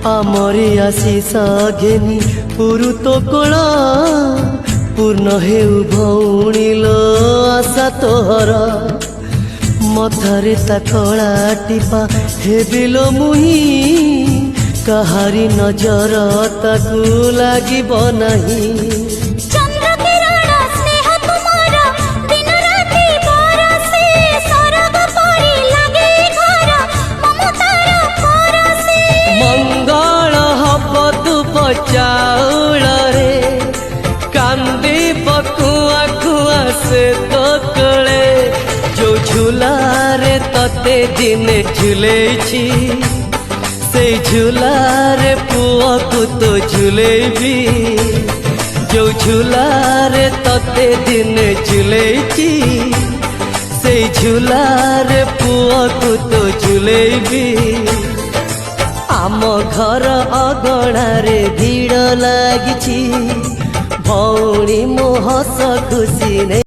आमरी आशीष घेनी पुरु तो कोला पूर्ण हेउ भौणील आशा तोहर मथारे ता कला टीपा हेबिलो मुही कहारी नजर ताकू लागिब नाही। मंगल हब दुब चाउल रे कांदी बकुआ कुआ से तो कले जो झूलारे तते दिने झुलेछि से झूलारे पुआ को तो झुलेबी जो झूलारे तते दिने झुलेछि से झूलारे पुआ को तो झुलेबी। आम घर अगणारे भीड़ लागिछि भौणी मो हस खुशी।